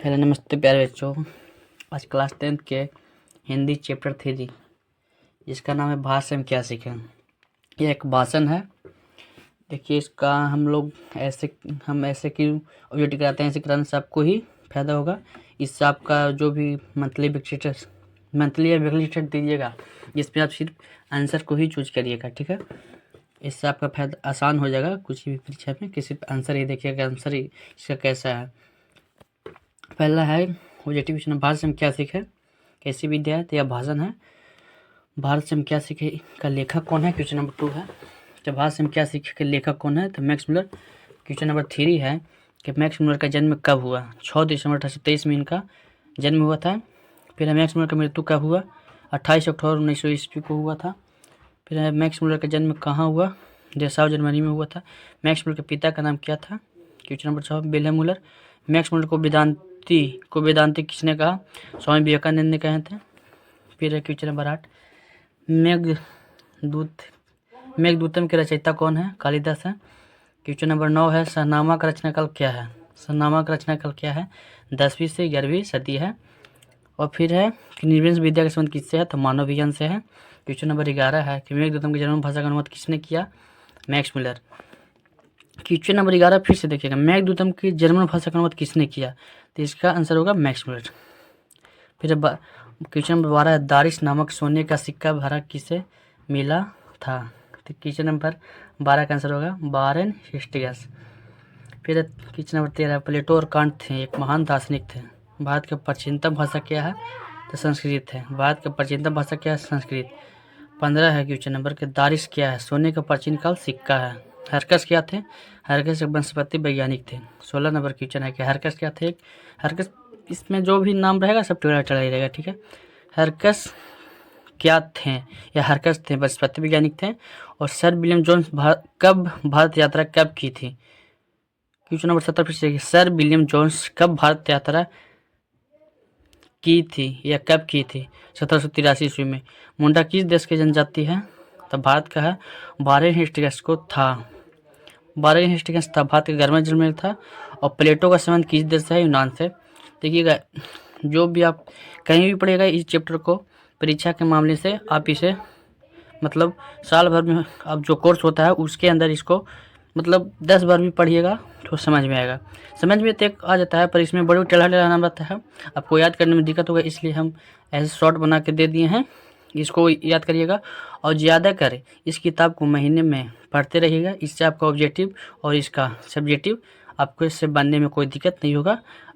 Hello नमस्ते प्यारे बच्चों। आज क्लास 10th के हिंदी चैप्टर 3 जिसका नाम है भाषा में क्या सीखें। ये एक भाषण है। देखिए इसका हम ऐसे क्यों ऑब्जेक्टिव कराते हैं, ऐसे कराने से आपको ही फायदा होगा। इससे आपका जो भी मंथली या वीकली टेस्ट दीजिएगा जिसमें आप सिर्फ आंसर को ही चूज करिएगा, ठीक है। इससे आपका फायदा आसान हो जाएगा कुछ भी परीक्षा में कि सिर्फ आंसर ही देखिएगा, आंसर ही इसका कैसा है। पहला है ऑब्जेक्टिव क्वेश्चन, भारत से हम क्या सीखे। कैसी विद्या है तो यह भाषण है। भारत से हम क्या सीखे का लेखक कौन है, क्वेश्चन नंबर 2 है। तो भारत से हम क्या सीखे के लेखक कौन है तो मैक्स मुलर। क्वेश्चन नंबर 3 है कि मैक्स मुलर का जन्म कब हुआ। 6 दिसंबर 1823 में इनका जन्म हुआ था। फिर मैक्स मुलर का मृत्यु कब हुआ, 28 अक्टूबर 1900 ईस्वी को हुआ था। फिर मैक्स मुलर का जन्म कहाँ हुआ, डेसाउ जर्मनी में हुआ था। मैक्स मुलर के पिता का नाम क्या था। क्वेश्चन नंबर 6 विल्हेम मुलर। मैक्स मुलर को वेदांती किसने कहा, स्वामी विवेकानंद ने कहे थे। फिर है क्वेश्चन नंबर 8 मेघदूतम के रचयिता कौन है, कालिदास है। क्वेश्चन नंबर 9 है शहनामा का रचनाकाल क्या है। शहनामा का रचनाकाल क्या है, 10वीं से 11वीं सदी है। और फिर है कि निर्वंश विद्या का संबंध किससे है तो मानव विज्ञान से है। क्वेश्चन नंबर 11 है कि मेघदूतम की जर्मन भाषा का अनुवाद किसने किया, मैक्स मुलर। क्वेश्चन नंबर 11 फिर से देखिएगा, मेघदूतम की जर्मन भाषा का अनुवाद किसने किया तो इसका आंसर होगा मैक्स मुलर। फिर क्वेश्चन नंबर 12 है दारिश नामक सोने का सिक्का भारत किसे मिला था। तो क्वेश्चन नंबर 12 का आंसर होगा वारेन हेस्टिंग्स। फिर क्वेश्चन नंबर 13 प्लेटो और कांट थे एक महान दार्शनिक थे। भारत का प्राचीनतम भाषा क्या है तो संस्कृत है। भारत का प्राचीनतम भाषा क्या है, संस्कृत। 15 है क्वेश्चन नंबर के दारिश क्या है, सोने का प्राचीन काल सिक्का है। हरकस क्या थे, हरकस एक वनस्पति वैज्ञानिक थे। 16 नंबर क्वेश्चन है कि हरकस क्या थे। हरकस इसमें जो भी नाम रहेगा सब चढ़ा ही रहेगा, ठीक है। हरकस क्या थे या हरकस थे वनस्पति वैज्ञानिक थे। और सर विलियम जोन्स भारत यात्रा कब की थी। क्वेश्चन नंबर 17 फिर से, सर विलियम जोन्स कब भारत यात्रा की थी या कब की थी, 1783 ईस्वी में। मुंडा किस देश की जनजाति है तो भारत का है। वारेन हेस्टिंग्स को था, वारेन हेस्टिंग्स था भारत के गर्म में था। और प्लेटो का संबंध किस देश से है, यूनान से। देखिएगा जो भी आप कहीं भी पढ़ेगा इस चैप्टर को परीक्षा के मामले से आप इसे मतलब साल भर में अब जो कोर्स होता है उसके अंदर इसको मतलब 10 बार भी पढ़िएगा तो समझ में आएगा। समझ में तो एक आ जाता है पर इसमें बड़े टेढ़ा नाम रहता है, आपको याद करने में दिक्कत होगा, इसलिए हम ऐसे शॉर्ट बना के दे दिए हैं। इसको याद करिएगा और ज़्यादा करें इस किताब को महीने में पढ़ते रहिएगा। इससे आपका ऑब्जेक्टिव और इसका सब्जेक्टिव आपको इससे बनने में कोई दिक्कत नहीं होगा।